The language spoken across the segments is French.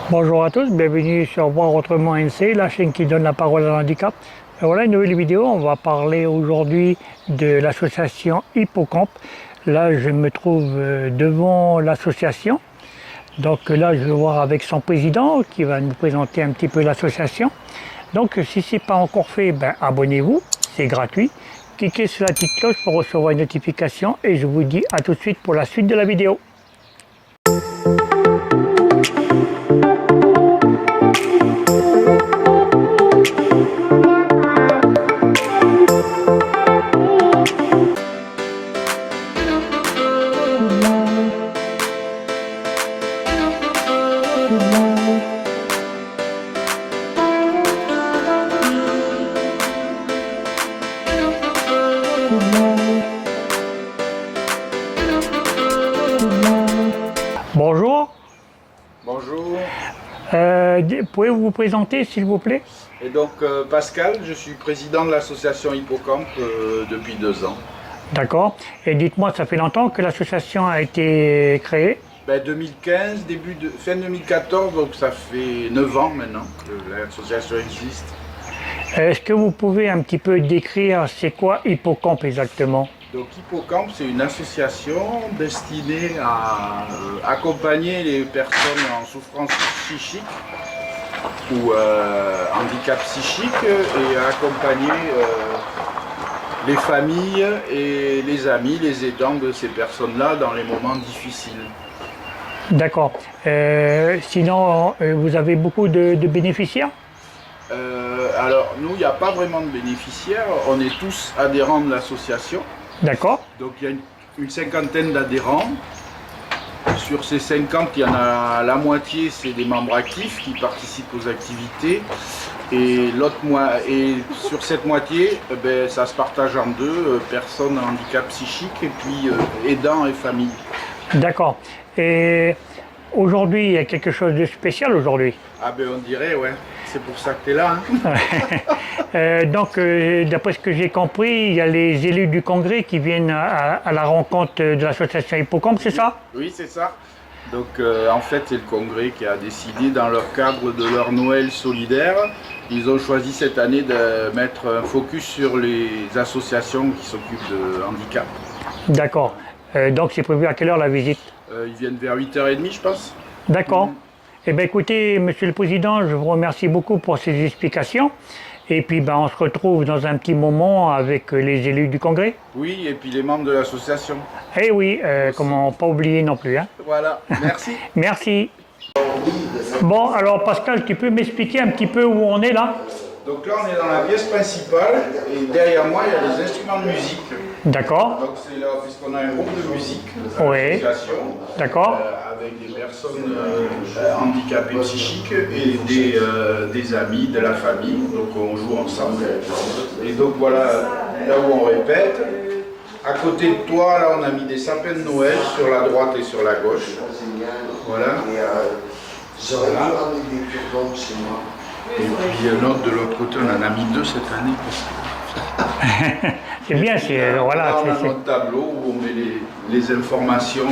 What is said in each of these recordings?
Bonjour à tous, bienvenue sur Voir Autrement NC, la chaîne qui donne la parole à l'handicap. Voilà une nouvelle vidéo, on va parler aujourd'hui de l'association Hippocampe. Là, je me trouve devant l'association. Donc là, je vais voir avec son président qui va nous présenter un petit peu l'association. Donc si ce n'est pas encore fait, abonnez-vous, c'est gratuit. Cliquez sur la petite cloche pour recevoir une notification et je vous dis à tout de suite pour la suite de la vidéo. Bonjour. Bonjour. Pouvez-vous vous présenter s'il vous plaît? Et donc Pascal, je suis président de l'association Hippocampe depuis 2 ans. D'accord. Et dites-moi, ça fait longtemps que l'association a été créée? 2015, fin 2014, donc ça fait 9 ans maintenant que l'association existe. Est-ce que vous pouvez un petit peu décrire c'est quoi Hippocampe exactement? Donc Hippocampe, c'est une association destinée à accompagner les personnes en souffrance psychique ou handicap psychique et à accompagner les familles et les amis, les aidants de ces personnes-là dans les moments difficiles. D'accord. Sinon, vous avez beaucoup de bénéficiaires? Alors nous, il n'y a pas vraiment de bénéficiaires, on est tous adhérents de l'association. D'accord. Donc il y a une cinquantaine d'adhérents. Sur ces 50, il y en a la moitié, c'est des membres actifs qui participent aux activités. Et sur cette moitié, ça se partage en deux, personnes à handicap psychique et puis aidants et famille. D'accord. Et aujourd'hui, il y a quelque chose de spécial aujourd'hui. Ah on dirait, ouais. C'est pour ça que tu es là. Donc, d'après ce que j'ai compris, il y a les élus du Congrès qui viennent à la rencontre de l'association Hippocampe, c'est ça? Oui, c'est ça. Donc, en fait, c'est le Congrès qui a décidé, dans leur cadre de leur Noël solidaire, ils ont choisi cette année de mettre un focus sur les associations qui s'occupent de handicap. D'accord. Donc, c'est prévu à quelle heure la visite? Ils viennent vers 8h30, je pense. D'accord. Eh bien, écoutez, Monsieur le Président, je vous remercie beaucoup pour ces explications. Et puis, on se retrouve dans un petit moment avec les élus du Congrès. Oui, et puis les membres de l'association. Eh oui, comment pas oublier non plus. Hein. Voilà, merci. Merci. Bon, alors Pascal, tu peux m'expliquer un petit peu où on est là? Donc là, on est dans la pièce principale et derrière moi, il y a des instruments de musique. D'accord. Donc c'est là, puisqu'on a un groupe de musique, Oui. D'accord. avec des personnes handicapées psychiques et des amis, de la famille. Donc on joue ensemble. Et donc voilà, là où on répète. À côté de toi, là, on a mis des sapins de Noël sur la droite et sur la gauche. Voilà. Voilà. Et puis l'autre de l'autre côté, on en a mis 2 cette année. C'est bien, c'est voilà. Là, on a notre tableau où on met les informations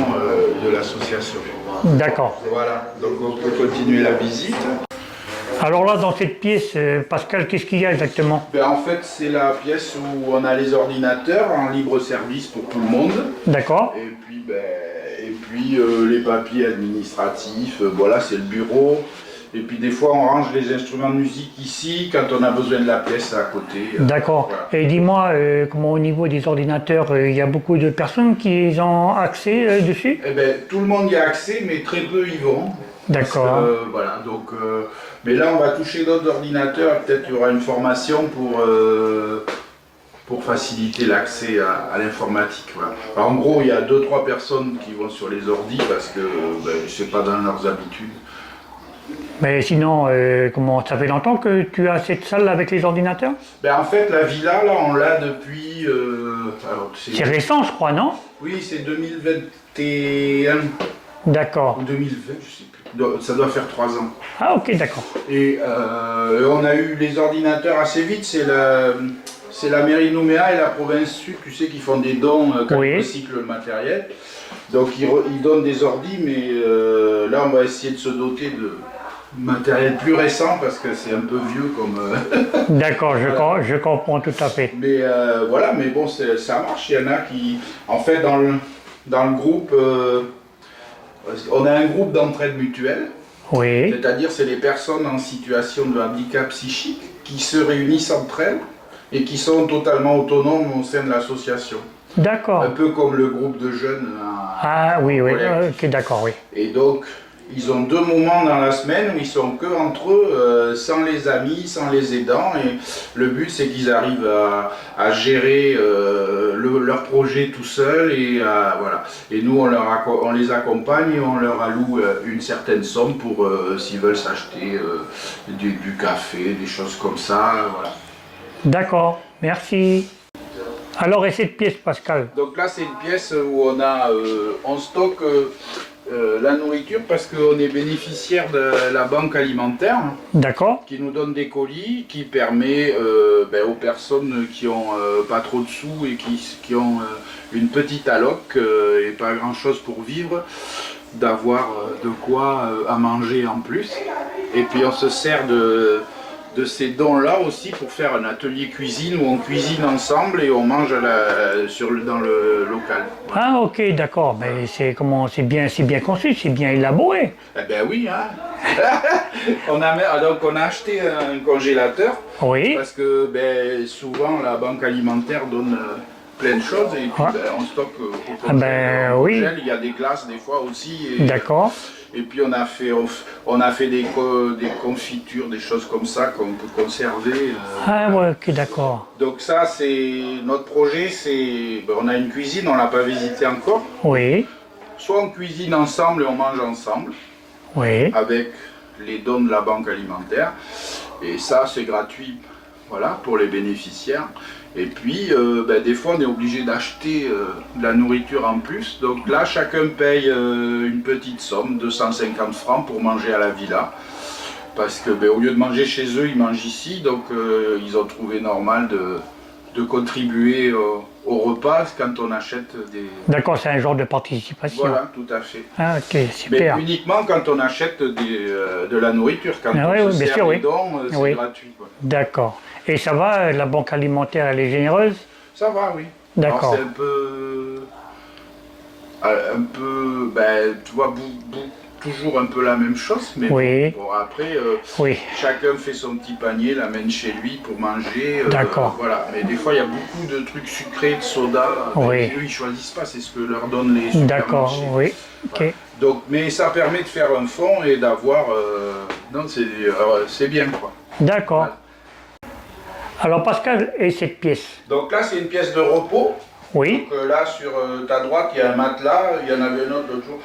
de l'association. D'accord. Voilà, donc on peut continuer la visite. Alors là, dans cette pièce, Pascal, qu'est-ce qu'il y a exactement? En fait, c'est la pièce où on a les ordinateurs en libre service pour tout le monde. D'accord. Et puis les papiers administratifs, voilà, c'est le bureau. Et puis des fois, on range les instruments de musique ici, quand on a besoin de la pièce à côté. D'accord. Voilà. Et dis-moi, comment au niveau des ordinateurs, il y a beaucoup de personnes qui ont accès dessus? Tout le monde y a accès, mais très peu y vont. D'accord. Voilà, donc, mais là, on va toucher d'autres ordinateurs. Peut-être qu'il y aura une formation pour faciliter l'accès à l'informatique. Voilà. Alors, en gros, il y a 2-3 personnes qui vont sur les ordis parce que c'est pas dans leurs habitudes. Mais sinon, ça fait longtemps que tu as cette salle avec les ordinateurs? En fait, la villa, là, on l'a depuis... c'est récent, je crois, non? Oui, c'est 2021. D'accord. Ou 2020, je sais plus. Ça doit faire 3 ans. Ah, ok, d'accord. Et on a eu les ordinateurs assez vite. C'est la mairie de Nouméa et la province sud, tu sais, qui font des dons quand ils recyclent le matériel. Donc ils donnent des ordis, mais là, on va essayer de se doter matériel plus récent parce que c'est un peu vieux comme. D'accord, Voilà. je comprends tout à fait. Mais voilà, mais bon, ça marche. Il y en a qui, en fait, dans le groupe, on a un groupe d'entraide mutuelle. Oui, C'est-à-dire, c'est les personnes en situation de handicap psychique qui se réunissent entre elles et qui sont totalement autonomes au sein de l'association. Un d'accord. peu comme le groupe de jeunes Ah oui, oui, collectif. ok, d'accord, oui. Et donc, ils ont 2 moments dans la semaine où ils sont que entre eux, sans les amis, sans les aidants. Et le but, c'est qu'ils arrivent à gérer leur projet tout seuls. Et voilà. Et nous, on les accompagne et on leur alloue une certaine somme pour s'ils veulent s'acheter du café, des choses comme ça. Voilà. D'accord, merci. Alors, et cette pièce, Pascal? Donc là, c'est une pièce où on stocke la nourriture parce qu'on est bénéficiaire de la banque alimentaire D'accord, qui nous donne des colis qui permet aux personnes qui ont pas trop de sous et qui ont une petite alloc et pas grand chose pour vivre, d'avoir de quoi à manger en plus. Et puis on se sert de ces dons-là aussi pour faire un atelier cuisine où on cuisine ensemble et on mange dans le local. Voilà. ah ok, d'accord, mais c'est bien conçu, c'est bien élaboré. Eh ben oui, hein. Donc on a acheté un congélateur Oui, parce que souvent la banque alimentaire donne plein de choses et puis Ouais. on stocke au Ah ben, au oui. congèle. Il y a des glaces des fois aussi. Et, d'accord. et puis on a fait des confitures, des choses comme ça qu'on peut conserver. Ah ouais, ok, d'accord. Donc ça c'est notre projet, on a une cuisine, on l'a pas visité encore. Oui, Soit on cuisine ensemble et on mange ensemble oui, avec les dons de la banque alimentaire. Et ça, c'est gratuit, voilà, pour les bénéficiaires. Et puis, des fois, on est obligé d'acheter de la nourriture en plus. Donc là, chacun paye une petite somme, 250 francs, pour manger à la villa. Parce que, au lieu de manger chez eux, ils mangent ici. Donc, ils ont trouvé normal de contribuer au repas quand on achète des... d'accord, c'est un genre de participation. Voilà, tout à fait. Ah ok, Mais super. uniquement quand on achète de la nourriture. Quand Ah on oui, se oui, bien sert sûr, des oui. dons, c'est Oui. gratuit, quoi. D'accord. Et ça va, la banque alimentaire, elle est généreuse? Ça va, oui. D'accord. Alors, c'est tu vois, toujours un peu la même chose, mais Oui. bon, après, Oui, chacun fait son petit panier, l'amène chez lui pour manger. D'accord. Voilà. Mais des fois, il y a beaucoup de trucs sucrés, de soda. Oui. Eux, ils choisissent pas, c'est ce que leur donnent les supermarchés. d'accord, oui, ok. Voilà. Donc, mais ça permet de faire un fond et d'avoir... non, c'est bien, quoi. D'accord. Voilà. Alors Pascal, et cette pièce? Donc là, c'est une pièce de repos. Oui, Donc là, sur ta droite, il y a un matelas. Il y en avait un autre l'autre jour.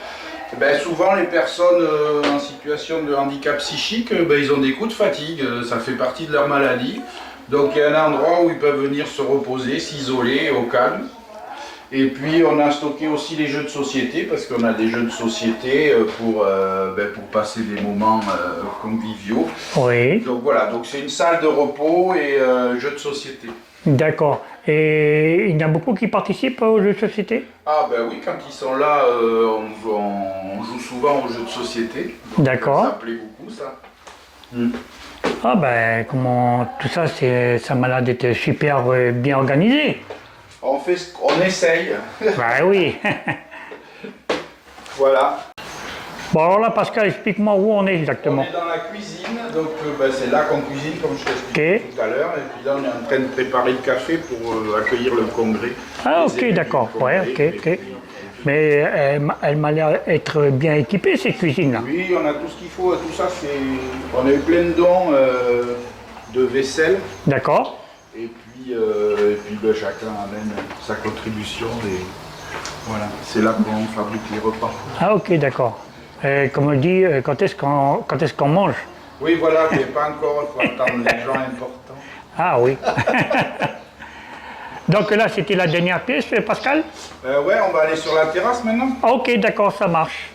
Souvent, les personnes en situation de handicap psychique, ils ont des coups de fatigue. Ça fait partie de leur maladie. Donc il y a un endroit où ils peuvent venir se reposer, s'isoler au calme. Et puis on a stocké aussi les jeux de société, parce qu'on a des jeux de société pour passer des moments conviviaux. oui, Donc voilà, donc c'est une salle de repos et jeux de société. d'accord. Et il y en a beaucoup qui participent aux jeux de société? Ah ben oui, quand ils sont là, on joue souvent aux jeux de société. Donc, D'accord. ça plaît beaucoup, ça. Ah ben, comment tout ça, ça m'a l'air d'être super bien organisé. On essaye. Ben oui. Voilà. Bon alors là Pascal, explique-moi où on est On exactement. est dans la cuisine, donc c'est là qu'on cuisine, comme je t'ai expliqué Ok. tout à l'heure. Et puis là, on est en train de préparer le café pour accueillir le congrès. Ah Les ok, élus d'accord, du congrès. ouais, ok, Et ok. puis, Mais elle m'a l'air être bien équipée cette cuisine-là. oui, on a tout ce qu'il faut. Tout ça, on a eu plein de dons de vaisselle. D'accord. Et puis, chacun amène sa contribution. Et voilà, c'est là qu'on fabrique les repas. Ah ok, d'accord. Comme on dit, quand est-ce qu'on mange? Oui, voilà, mais pas encore. Il faut attendre les gens importants. Ah oui. Donc là, c'était la dernière pièce, Pascal? Ouais, on va aller sur la terrasse maintenant. Ah, ok, d'accord, ça marche.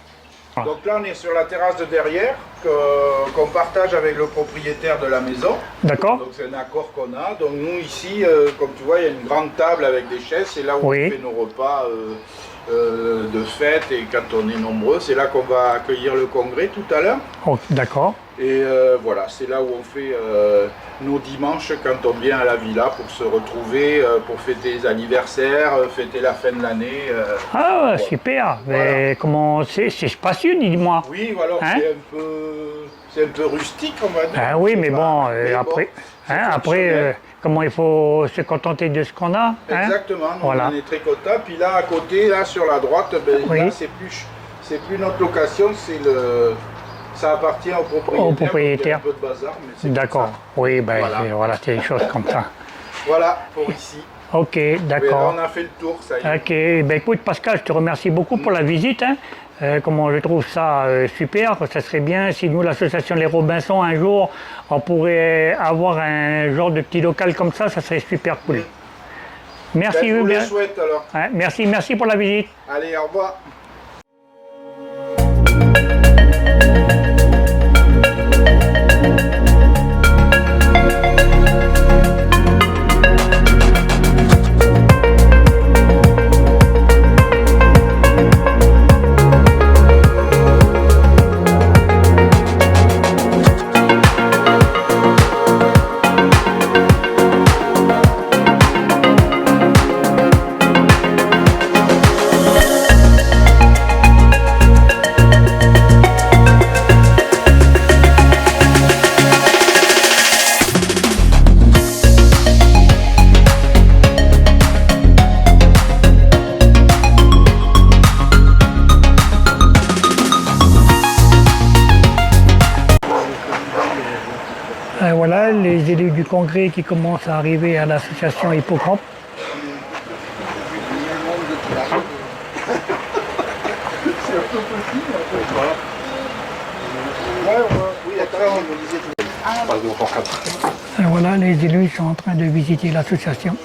Donc là, on est sur la terrasse de derrière, qu'on partage avec le propriétaire de la maison. D'accord. Donc c'est un accord qu'on a. Donc nous ici, comme tu vois, il y a une grande table avec des chaises. C'est là où Oui. on fait nos repas de fêtes et quand on est nombreux. C'est là qu'on va accueillir le congrès tout à l'heure. Oh, d'accord. Et voilà, c'est là où on fait nos dimanches quand on vient à la villa pour se retrouver, pour fêter les anniversaires, fêter la fin de l'année. Ah, voilà. super. Mais comment c'est spacieux, dis-moi. Oui, voilà, Hein? c'est un peu rustique, on va dire. Ah oui, mais bon, Mais après, c'est hein, après fonctionnel. comment il faut se contenter de ce qu'on a. Hein? Exactement, nous, Voilà. on est très contents. Puis là, à côté, là, sur la droite, ben, Oui. là, c'est plus notre location, ça appartient au propriétaire. Au propriétaire. Il y a un peu de bazar, mais c'est D'accord. comme ça. Oui, ben Voilà. voilà, c'est des choses comme ça. Voilà, pour ici. Ok, Mais là, d'accord. on a fait le tour, ça y est. Ok, ben écoute Pascal, je te remercie beaucoup pour la visite. Hein. Comment je trouve ça super, ça serait bien si nous, l'association Les Robinson, un jour, on pourrait avoir un genre de petit local comme ça serait super cool. Merci, Ben, je vous le bien. souhaite alors. Hein, merci pour la visite. Allez, au revoir. Voilà, les élus du congrès qui commencent à arriver à l'association Hippocampe. Voilà, les élus sont en train de visiter l'association.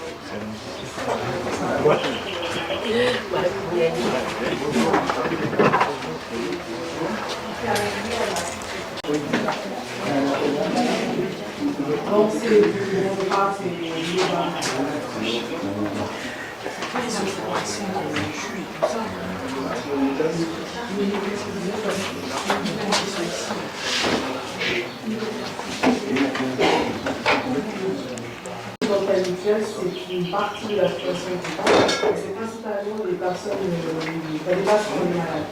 C'est une partie de la situation du temps, et c'est principalement des personnes, des personnes malades.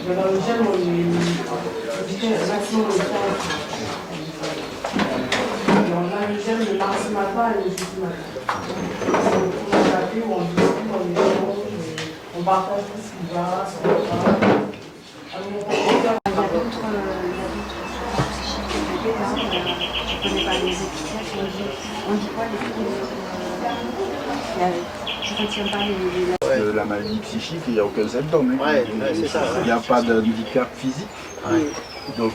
Dans le gel, on dit un maximum de temps. On a le gel le mardi matin et le jeudi matin. On a appelé où on discute, on échange, on partage tout ce qui va, ce qu'on va. Je connais pas les épithètes, on dit quoi je ne retiens pas les... La maladie psychique, il n'y a aucun symptôme. Hein. c'est ça. Il n'y a pas de handicap physique. Donc,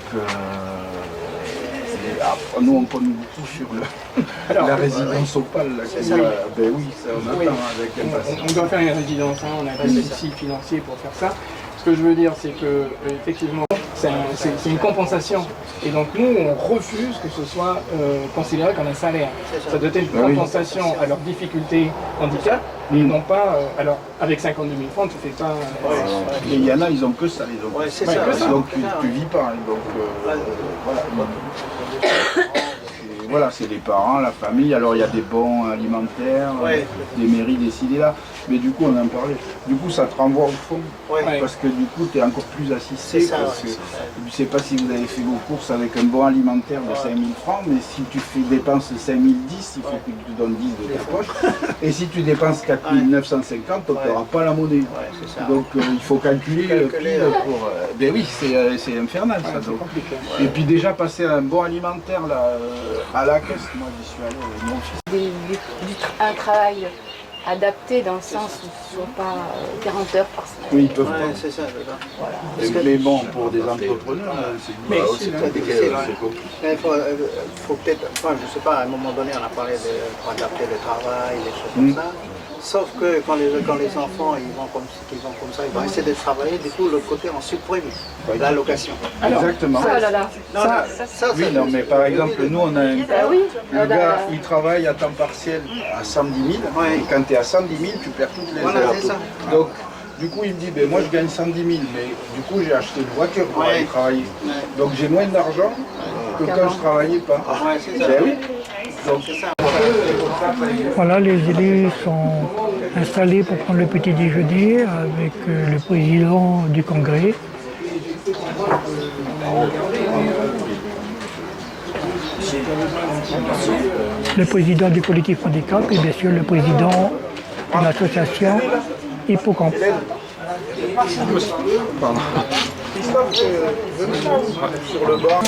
après, nous, on compte beaucoup sur la résidence Opale. Ben oui, ça, on attend avec impatience. On doit faire une résidence, hein, on a des soucis financiers pour faire ça. Ce que je veux dire, c'est que effectivement, c'est une compensation. Et donc nous, on refuse que ce soit considéré comme un salaire. Ça doit être une compensation à leurs difficultés handicap, et non pas... alors, avec 52 000 francs, tu fais pas... Et il y en a, ils ont que ça, les autres. c'est ça. Donc tu vis pas. Hein, donc voilà. Voilà, c'est les parents, la famille. Alors il y a des bons alimentaires, des mairies décidées là. Mais du coup, on en parlait. Du coup, ça te renvoie au fond. Parce que du coup, tu es encore plus assisté. Parce que je ne sais pas si vous avez fait vos courses avec un bon alimentaire de 5 000 francs, mais si tu dépenses 5 010, il faut que tu donnes 10 de ta poche. Et si tu dépenses 4 950, tu n'auras pas la monnaie. Donc il faut calculer pile pour... Ben oui, c'est infernal ça. Donc. Et puis déjà passer un bon alimentaire là, à la caisse, moi j'y suis allé, mon fils. Un travail adapté dans le sens où ils ne sont pas 40 heures par semaine. Oui, ils peuvent pas. C'est ça. Voilà. Mais bon, pour des entrepreneurs, c'est difficile. Il faut peut-être, enfin, je ne sais pas, à un moment donné, on a parlé d'adapter le travail, des choses comme ça. Sauf que quand les enfants ils vont comme ça, ils vont essayer de travailler, du coup l'autre côté on supprime l'allocation. Exactement. Oh là là. Oui, non, mais par exemple, nous on a un Ah oui. le gars, il travaille à temps partiel à 110 000, Ouais. et quand tu es à 110 000, tu perds toutes les Voilà, heures. c'est ça. Donc, du coup, il me dit, ben, moi je gagne 110 000, mais du coup j'ai acheté une voiture pour Ouais. aller travailler. Ouais. Donc j'ai moins d'argent que quand je travaillais pas. Ouais, c'est ça. Ben oui. Donc, C'est ça. Voilà, les élus sont installés pour prendre le petit déjeuner avec le président du congrès. Le président du collectif handicap et bien sûr le président de l'association Hippocampe. sur le bord.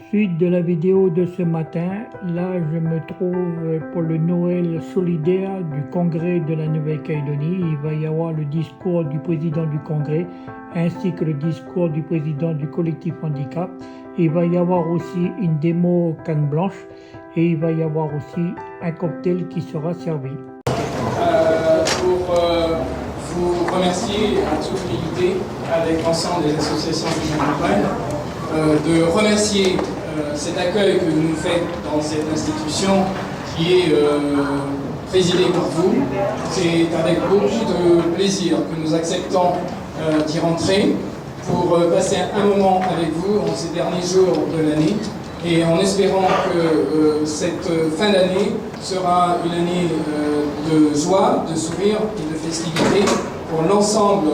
Suite de la vidéo de ce matin, là je me trouve pour le Noël solidaire du congrès de la Nouvelle-Calédonie. Il va y avoir le discours du président du congrès ainsi que le discours du président du collectif handicap. Il va y avoir aussi une démo canne blanche et il va y avoir aussi un cocktail qui sera servi. Pour vous remercier en toute humilité avec l'ensemble des associations qui nous accompagnent, de remercier cet accueil que vous nous faites dans cette institution qui est présidée par vous. C'est avec beaucoup de plaisir que nous acceptons d'y rentrer pour passer un moment avec vous en ces derniers jours de l'année et en espérant que cette fin d'année sera une année de joie, de sourire et de festivité pour l'ensemble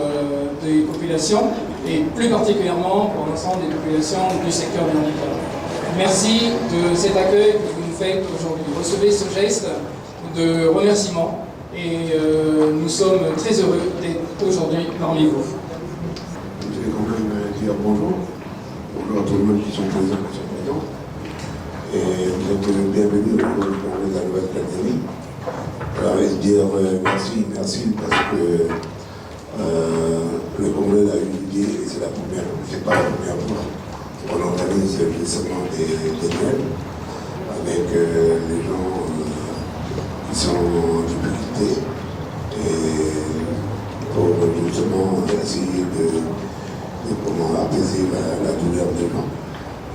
des populations et plus particulièrement pour l'ensemble des populations du secteur du handicap. Merci de cet accueil que vous nous faites aujourd'hui. Recevez ce geste de remerciement et nous sommes très heureux d'être aujourd'hui parmi vous. Je vais quand même dire bonjour. Bonjour à tout le monde qui sont présents, qui sont présents. Et vous êtes bienvenus au congrès de la Nouvelle-Calédonie. Alors, je vais dire merci parce que le congrès a eu l'idée et c'est pas la première fois qu'on organise justement des Noëls avec les gens qui sont en difficulté et pour justement essayer de comment apaiser la douleur des gens.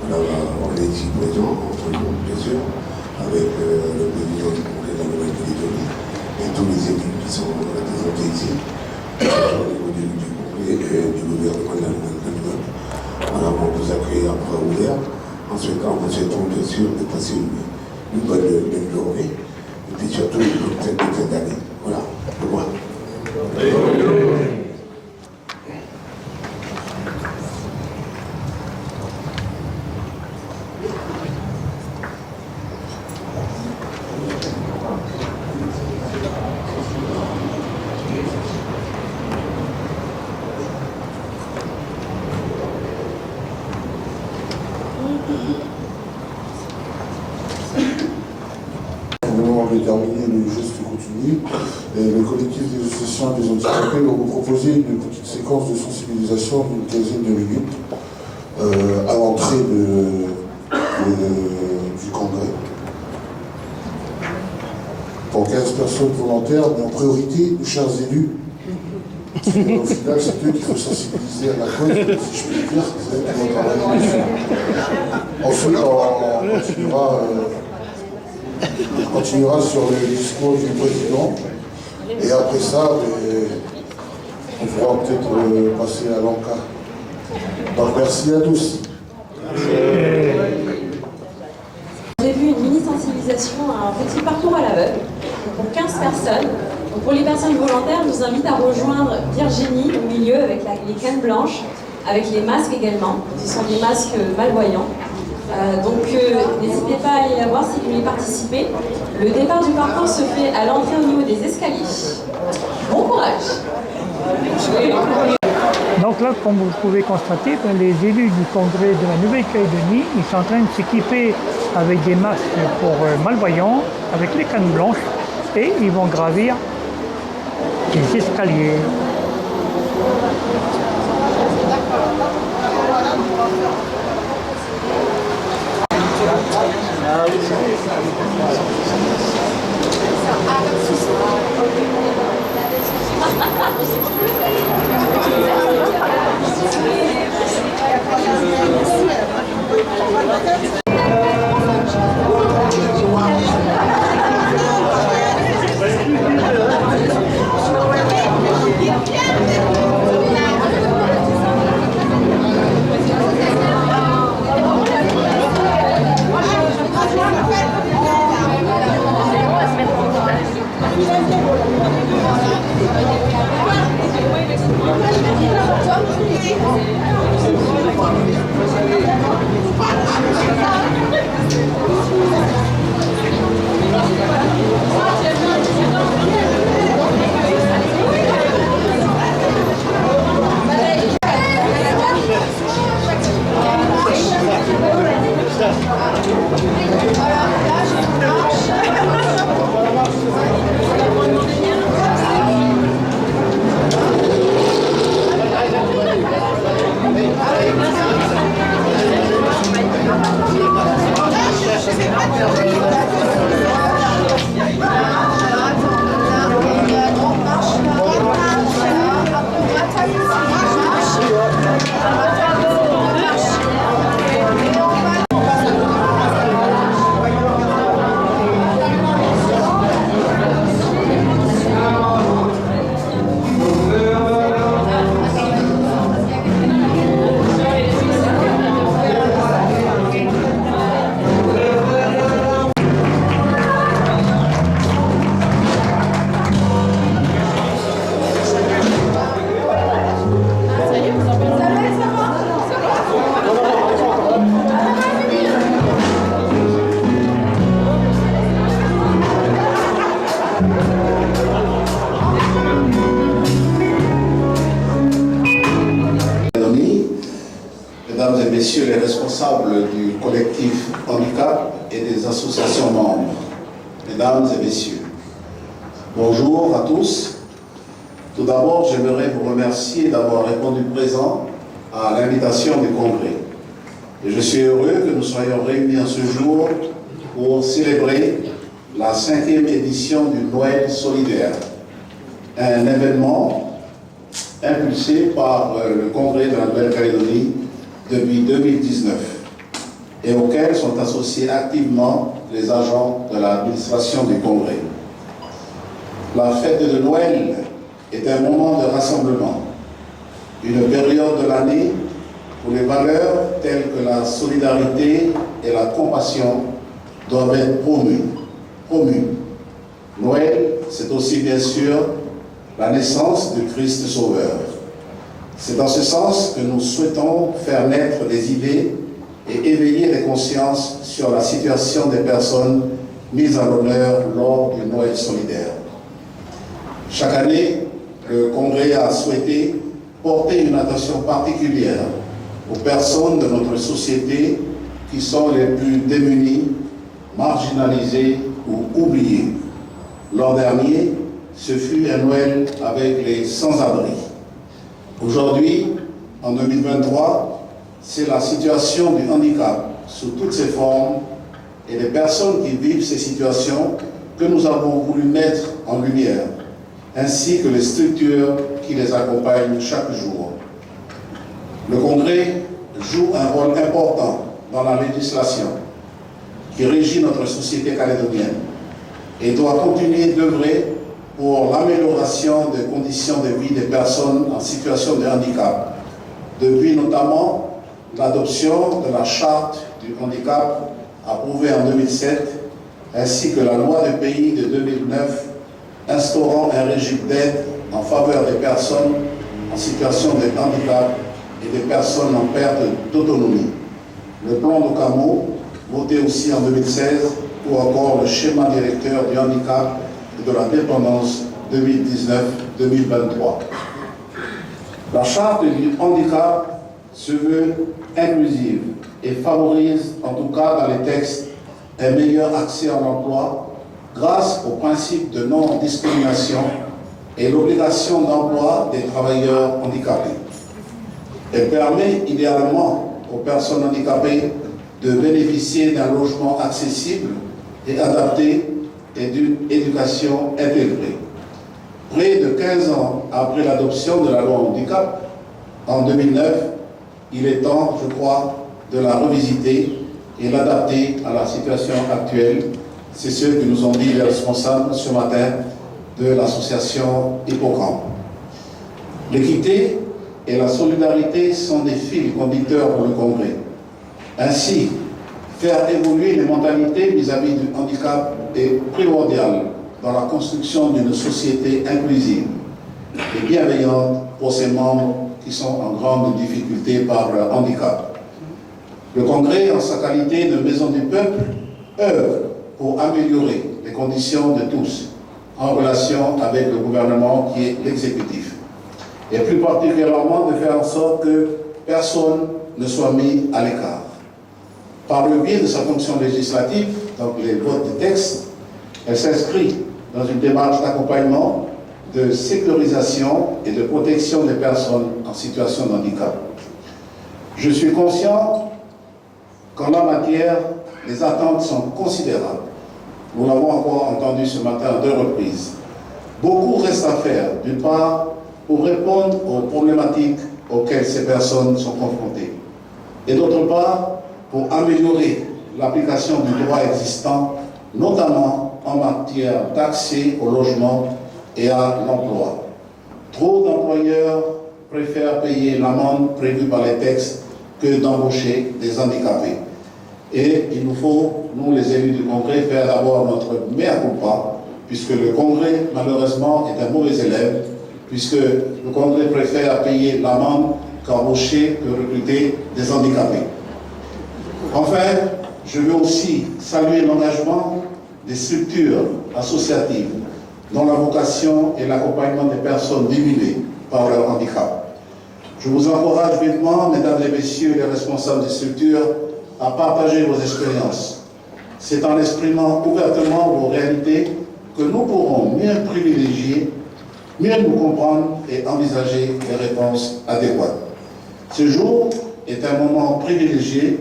Alors, on est ici présent, entre nous, bien sûr, avec le président du congrès de la Nouvelle-Calédonie et tous les élus qui sont représentés ici, au niveau du congrès et du gouvernement de la Nouvelle-Calédonie. Alors, on vous accueille à bras ouverts. Ensuite, on vous souhaitons bien sûr de passer une bonne journée et puis surtout une bonne fête de fin d'année. Voilà, pour moi. De terminer le geste continu. Et le collectif des associations des handicapés va vous proposer une petite séquence de sensibilisation d'une quinzaine de minutes à l'entrée du congrès. Pour 15 personnes volontaires, mais en priorité, nos chers élus. Et au final, c'est eux qu'il faut sensibiliser à la cause, si je puis dire, c'est eux qui vont travailler dessus. Ensuite, on continuera sur le discours du président et après ça, on pourra peut-être passer à l'enca. Donc merci à tous. J'ai vu une mini-sensibilisation à un petit parcours à l'aveugle pour 15 personnes. Donc pour les personnes volontaires, je vous invite à rejoindre Virginie au milieu avec les cannes blanches, avec les masques également. Ce sont des masques malvoyants. Donc n'hésitez pas à aller la voir si vous voulez participer. Le départ du parcours se fait à l'entrée au niveau des escaliers. Bon courage! Donc là, comme vous pouvez constater, les élus du congrès de la Nouvelle-Calédonie, ils sont en train de s'équiper avec des masques pour malvoyants, avec les cannes blanches, et ils vont gravir des escaliers. Mesdames et messieurs les responsables du collectif handicap et des associations membres, mesdames et messieurs, bonjour à tous. Tout d'abord, j'aimerais vous remercier d'avoir répondu présent à l'invitation du congrès. Et je suis heureux que nous soyons réunis en ce jour pour célébrer la 5e édition du Noël solidaire, un événement impulsé par le Congrès de la Nouvelle-Calédonie depuis 2019 et auquel sont associés activement les agents de l'administration du Congrès. La fête de Noël est un moment de rassemblement, une période de l'année où les valeurs telles que la solidarité et la compassion doivent être promues. Noël, c'est aussi bien sûr la naissance du Christ Sauveur. C'est dans ce sens que nous souhaitons faire naître des idées et éveiller les consciences sur la situation des personnes mises à l'honneur lors du Noël solidaire. Chaque année, le Congrès a souhaité porter une attention particulière aux personnes de notre société qui sont les plus démunies, marginalisées ou oubliées. L'an dernier, ce fut un Noël avec les sans-abri. Aujourd'hui, en 2023, c'est la situation du handicap sous toutes ses formes et les personnes qui vivent ces situations que nous avons voulu mettre en lumière, ainsi que les structures qui les accompagnent chaque jour. Le Congrès joue un rôle important dans la législation qui régit notre société calédonienne et doit continuer d'œuvrer pour l'amélioration des conditions de vie des personnes en situation de handicap, depuis notamment l'adoption de la charte du handicap approuvée en 2007, ainsi que la loi du pays de 2009 instaurant un régime d'aide en faveur des personnes en situation de handicap et des personnes en perte d'autonomie. Le plan d'Ocamo, voté aussi en 2016, ou encore le schéma directeur du handicap et de la dépendance 2019-2023. La charte du handicap se veut inclusive et favorise, en tout cas dans les textes, un meilleur accès à l'emploi grâce au principe de non-discrimination et l'obligation d'emploi des travailleurs handicapés. Elle permet idéalement aux personnes handicapées de bénéficier d'un logement accessible et adapté et d'une éducation intégrée. Près de 15 ans après l'adoption de la loi handicap, en 2009, il est temps, je crois, de la revisiter et l'adapter à la situation actuelle. C'est ce que nous ont dit les responsables ce matin de l'association Hippocampe. L'équité et la solidarité sont des fils conducteurs pour le Congrès. Ainsi, faire évoluer les mentalités vis-à-vis du handicap est primordial dans la construction d'une société inclusive et bienveillante pour ses membres qui sont en grande difficulté par leur handicap. Le Congrès, en sa qualité de maison du peuple, œuvre pour améliorer les conditions de tous en relation avec le gouvernement qui est l'exécutif. Et plus particulièrement de faire en sorte que personne ne soit mis à l'écart. Par le biais de sa fonction législative, donc les votes de textes, elle s'inscrit dans une démarche d'accompagnement, de sécurisation et de protection des personnes en situation de handicap. Je suis conscient qu'en la matière, les attentes sont considérables. Nous l'avons encore entendu ce matin à 2 reprises. Beaucoup reste à faire, d'une part, pour répondre aux problématiques auxquelles ces personnes sont confrontées, et d'autre part, pour améliorer l'application du droit existant, notamment en matière d'accès au logement et à l'emploi. Trop d'employeurs préfèrent payer l'amende prévue par les textes que d'embaucher des handicapés. Et il nous faut, nous les élus du Congrès, faire d'abord notre mea culpa, puisque le Congrès, malheureusement, est un mauvais élève, puisque le Congrès préfère payer l'amende qu'embaucher, que recruter des handicapés. Enfin, je veux aussi saluer l'engagement des structures associatives dont la vocation est l'accompagnement des personnes diminuées par leur handicap. Je vous encourage vivement, mesdames et messieurs les responsables des structures, à partager vos expériences. C'est en exprimant ouvertement vos réalités que nous pourrons mieux privilégier, mieux nous comprendre et envisager les réponses adéquates. Ce jour est un moment privilégié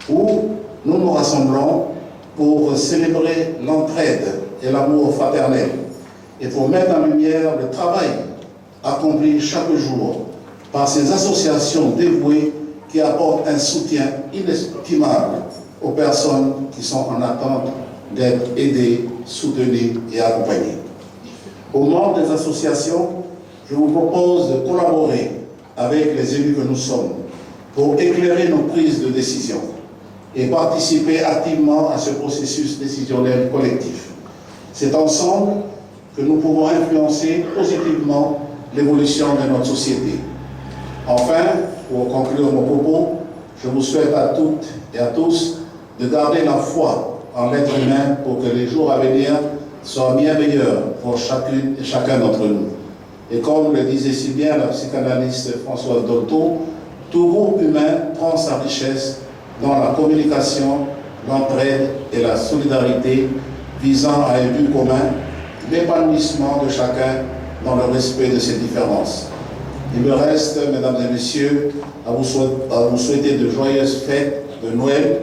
où nous nous rassemblons pour célébrer l'entraide et l'amour fraternel et pour mettre en lumière le travail accompli chaque jour par ces associations dévouées qui apportent un soutien inestimable aux personnes qui sont en attente d'être aidées, soutenues et accompagnées. Aux membres des associations, je vous propose de collaborer avec les élus que nous sommes pour éclairer nos prises de décision et participer activement à ce processus décisionnel collectif. C'est ensemble que nous pouvons influencer positivement l'évolution de notre société. Enfin, pour conclure mon propos, je vous souhaite à toutes et à tous de garder la foi en l'être humain pour que les jours à venir soient bien meilleurs pour chacune et chacun d'entre nous. Et comme le disait si bien la psychanalyste Françoise Dolto, tout groupe humain prend sa richesse dans la communication, l'entraide et la solidarité visant à un but commun, l'épanouissement de chacun dans le respect de ses différences. Il me reste, mesdames et messieurs, à vous souhaiter de joyeuses fêtes de Noël,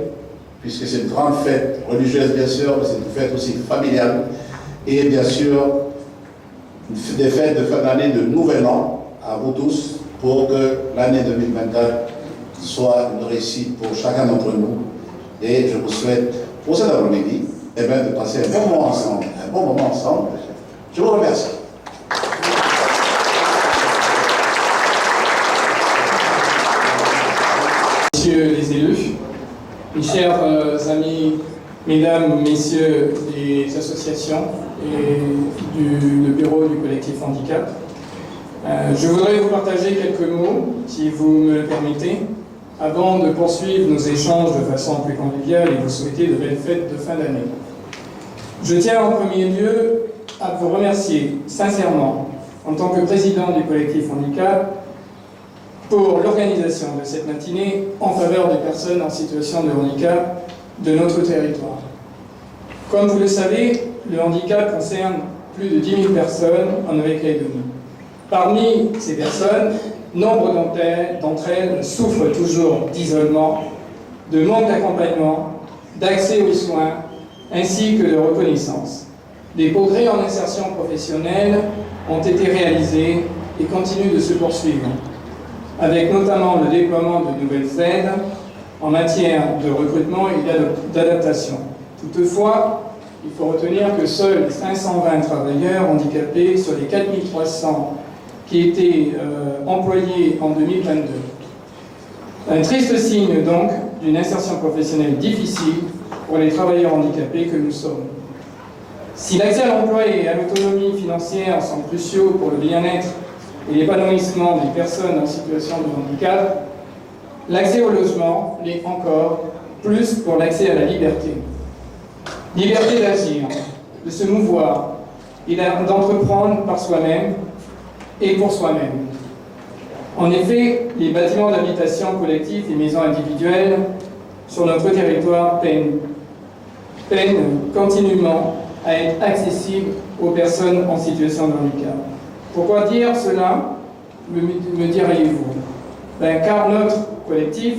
puisque c'est une grande fête religieuse bien sûr, mais c'est une fête aussi familiale, et bien sûr des fêtes de fin d'année de Nouvel An à vous tous, pour que l'année 2024 soit une réussite pour chacun d'entre nous. Et je vous souhaite, pour cet après-midi, de passer un bon moment ensemble. Je vous remercie. Messieurs les élus, mes chers amis, mesdames, messieurs des associations et du bureau du collectif handicap, je voudrais vous partager quelques mots, si vous me le permettez, avant de poursuivre nos échanges de façon plus conviviale et vous souhaiter de belles fêtes de fin d'année. Je tiens en premier lieu à vous remercier sincèrement, en tant que président du collectif handicap, pour l'organisation de cette matinée en faveur des personnes en situation de handicap de notre territoire. Comme vous le savez, le handicap concerne plus de 10 000 personnes en Nouvelle-Calédonie. Parmi ces personnes, nombre d'entre elles souffrent toujours d'isolement, de manque d'accompagnement, d'accès aux soins, ainsi que de reconnaissance. Des progrès en insertion professionnelle ont été réalisés et continuent de se poursuivre, avec notamment le déploiement de nouvelles aides en matière de recrutement et d'adaptation. Toutefois, il faut retenir que seuls 520 travailleurs handicapés sur les 4300 qui étaient employés en 2022. Un triste signe donc d'une insertion professionnelle difficile pour les travailleurs handicapés que nous sommes. Si l'accès à l'emploi et à l'autonomie financière sont cruciaux pour le bien-être et l'épanouissement des personnes en situation de handicap, l'accès au logement l'est encore plus pour l'accès à la liberté. Liberté d'agir, de se mouvoir et d'entreprendre par soi-même et pour soi-même. En effet, les bâtiments d'habitation collectifs et maisons individuelles sur notre territoire peinent continuellement à être accessibles aux personnes en situation de handicap. Pourquoi dire cela, me diriez-vous? Car notre collectif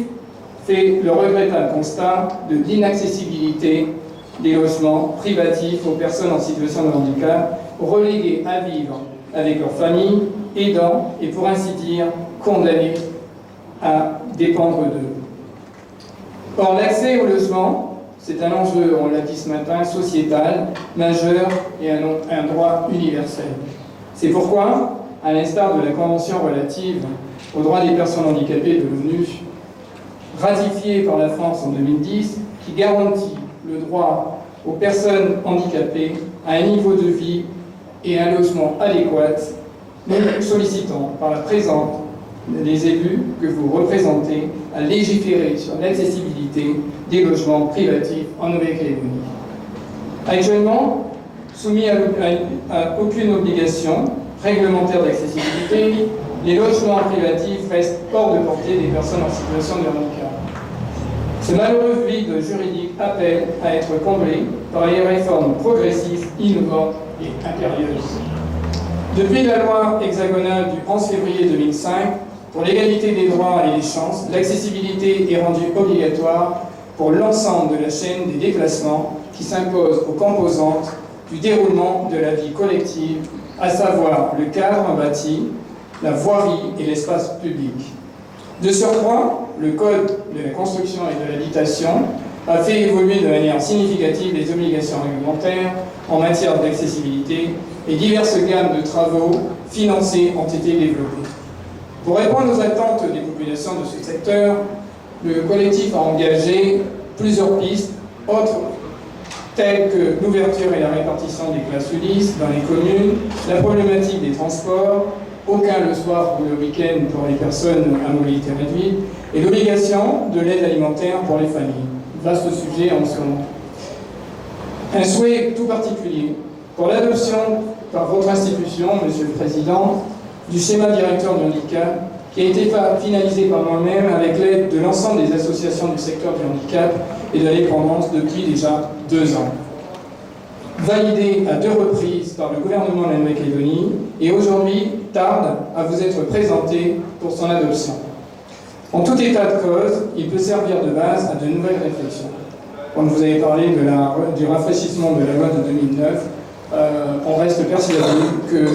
fait le regrettable constat de l'inaccessibilité des logements privatifs aux personnes en situation de handicap, reléguées à vivre avec leur famille, aidant et pour ainsi dire condamnés à dépendre d'eux. Or, l'accès au logement, c'est un enjeu, on l'a dit ce matin, sociétal, majeur et un droit universel. C'est pourquoi, à l'instar de la Convention relative aux droits des personnes handicapées de l'ONU, ratifiée par la France en 2010, qui garantit le droit aux personnes handicapées à un niveau de vie et un logement adéquat, nous sollicitons par la présente les élus que vous représentez à légiférer sur l'accessibilité des logements privatifs en Nouvelle-Calédonie. Actuellement, soumis à aucune obligation réglementaire d'accessibilité, les logements privatifs restent hors de portée des personnes en situation de handicap. Ce malheureux vide juridique appelle à être comblé par les réformes progressives, innovantes et impérieuses. Depuis la loi hexagonale du 11 février 2005 pour l'égalité des droits et des chances, l'accessibilité est rendue obligatoire pour l'ensemble de la chaîne des déplacements qui s'impose aux composantes du déroulement de la vie collective, à savoir le cadre bâti, la voirie et l'espace public. De surcroît, le Code de la construction et de l'habitation a fait évoluer de manière significative les obligations réglementaires en matière d'accessibilité et diverses gammes de travaux financés ont été développés. Pour répondre aux attentes des populations de ce secteur, le collectif a engagé plusieurs pistes, autres telles que l'ouverture et la répartition des classes ULIS dans les communes, la problématique des transports, aucun le soir ou le week-end pour les personnes à mobilité réduite, et l'obligation de l'aide alimentaire pour les familles. Vaste sujet en ce moment. Un souhait tout particulier pour l'adoption par votre institution, Monsieur le Président, du schéma directeur du handicap, qui a été finalisé par moi-même avec l'aide de l'ensemble des associations du secteur du handicap et de la dépendance depuis déjà 2 ans. Validé à 2 reprises par le gouvernement de la Nouvelle-Calédonie et aujourd'hui tarde à vous être présenté pour son adoption. En tout état de cause, il peut servir de base à de nouvelles réflexions. Comme vous avez parlé du rafraîchissement de la loi de 2009, on reste persuadé que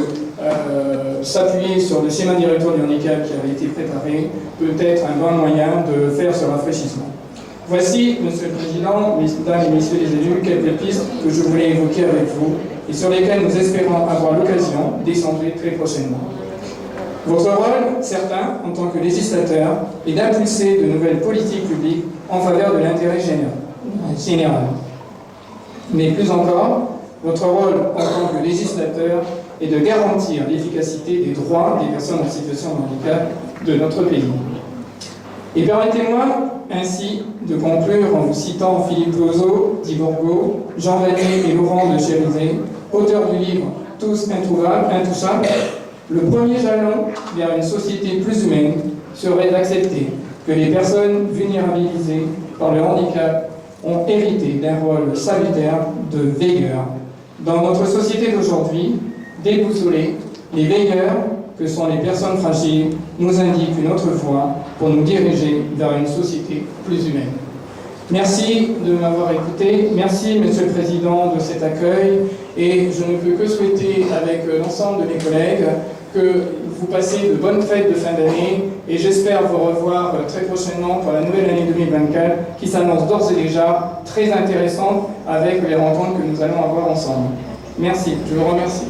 s'appuyer sur le schéma directeur du handicap qui avait été préparé peut être un bon moyen de faire ce rafraîchissement. Voici, Monsieur le Président, Mesdames et Messieurs les élus, quelques pistes que je voulais évoquer avec vous et sur lesquelles nous espérons avoir l'occasion d'échanger très prochainement. Votre rôle, certain, en tant que législateur, est d'impulser de nouvelles politiques publiques en faveur de l'intérêt général. Mais plus encore, votre rôle en tant que législateur est de garantir l'efficacité des droits des personnes en situation de handicap de notre pays. Et permettez-moi ainsi de conclure en vous citant Philippe Clozo, Guy Bourgault, Jean Vanier et Laurent de Chérizet, auteurs du livre « Tous intouchables », le premier jalon vers une société plus humaine serait d'accepter que les personnes vulnérabilisées par le handicap ont hérité d'un rôle salutaire de veilleur, Dans notre société d'aujourd'hui, déboussolés, les veilleurs, que sont les personnes fragiles, nous indiquent une autre voie pour nous diriger vers une société plus humaine. Merci de m'avoir écouté, merci Monsieur le Président de cet accueil et je ne peux que souhaiter avec l'ensemble de mes collègues que vous passiez de bonnes fêtes de fin d'année et j'espère vous revoir très prochainement pour la nouvelle année 2024 qui s'annonce d'ores et déjà très intéressante avec les rencontres que nous allons avoir ensemble. Merci, je vous remercie.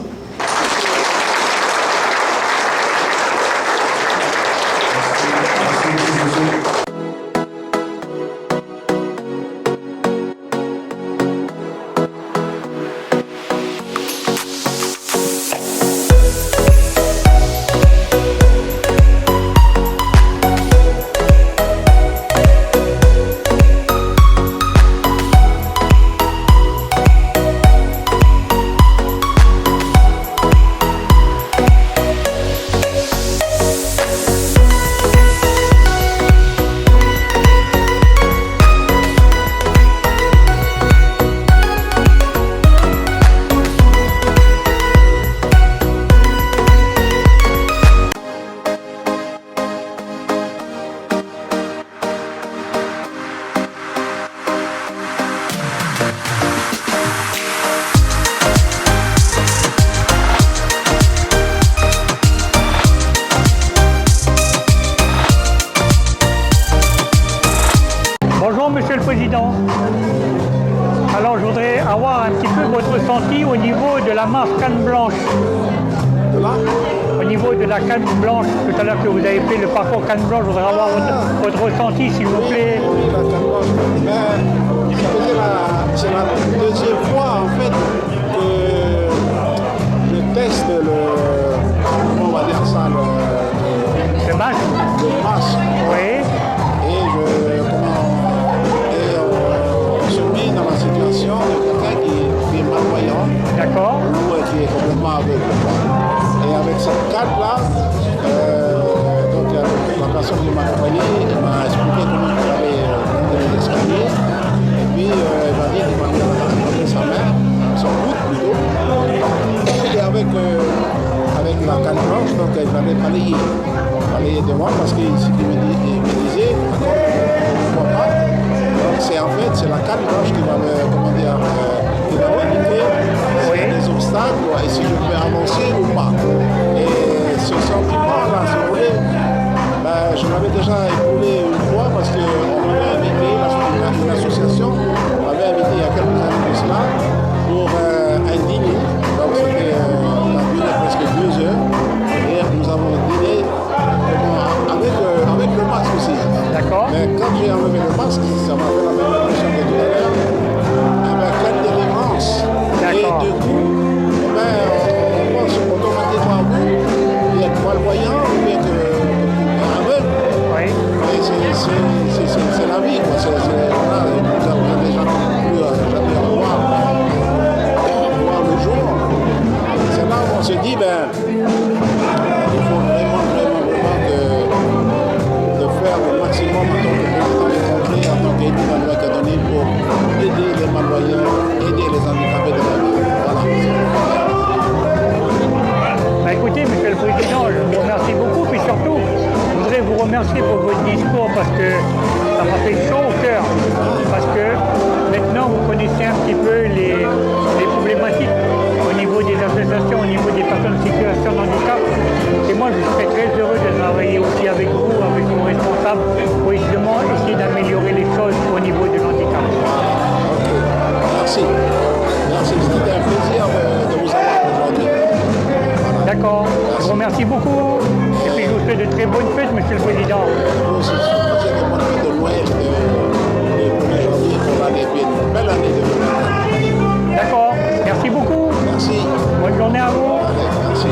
Bonjour Monsieur le Président. Alors je voudrais avoir un petit peu votre ressenti au niveau de la marche canne blanche. Au niveau de la canne blanche, tout à l'heure que vous avez fait le parcours canne blanche, je voudrais avoir votre ressenti s'il vous plaît. Oui, la canne blanche. C'est la deuxième fois en fait que je teste comment on va dire ça, le masque. Le masque. Oui. On se met dans la situation de quelqu'un qui est malvoyant. D'accord. Ou qui est complètement aveugle. Et avec cette canne-là, donc la personne qui m'a accompagné, il m'a expliqué comment il fallait monter les escaliers. Et puis il m'a dit qu'il m'a sa main, son coude plutôt. Et avec la canne blanche, donc il fallait balayer devant parce qu'il me disait, pourquoi pas. Donc c'est la canne blanche qui va m'indiquer les obstacles et si je peux avancer ou pas. Et ce sentiment-là, si vous voulez, je l'avais déjà éproulé une fois parce qu'on m'avait invité, une association m'avait invité il y a quelques années de cela pour un dîner. Donc c'était la durée presque 2 heures et nous avons dîné avec le masque aussi. D'accord. Mais quand j'ai enlevé le masque, ça m'a fait la même impression que tout à l'heure. Quelle délivrance. Et du coup, on pense automatiquement à vous, qui êtes malvoyant ou bien aveugle. Oui. Et c'est la vie, quoi. Voilà, vous avez déjà pu jamais voir le jour. C'est là où on se dit, il faut vraiment de faire le maximum en tant que président de contrée, en tant qu'élu dans le Macédonie pour aider les malvoyants, aider les handicapés de la vie. Voilà. Écoutez, Monsieur le Président, je vous remercie beaucoup, puis surtout, je voudrais vous remercier pour votre discours parce que ça m'a fait chaud au cœur. Parce que maintenant, vous connaissez un petit peu les problématiques au niveau des associations, au niveau des personnes en situation de handicap. Et moi, je serais très heureux de travailler aussi avec vous, avec vos responsables, pour justement essayer d'améliorer les choses au niveau de l'handicap. Ok, merci. Merci, c'était un plaisir de vous avoir aujourd'hui. D'accord, je vous remercie beaucoup. Et puis je vous souhaite de très bonnes fêtes, Monsieur le Président. Moi aussi, je vous souhaite de bonnes fêtes de Noël et le 1er janvier pour l'année, une belle année de 2024. D'accord, merci beaucoup. Merci. Bonne journée à vous. Allez, merci.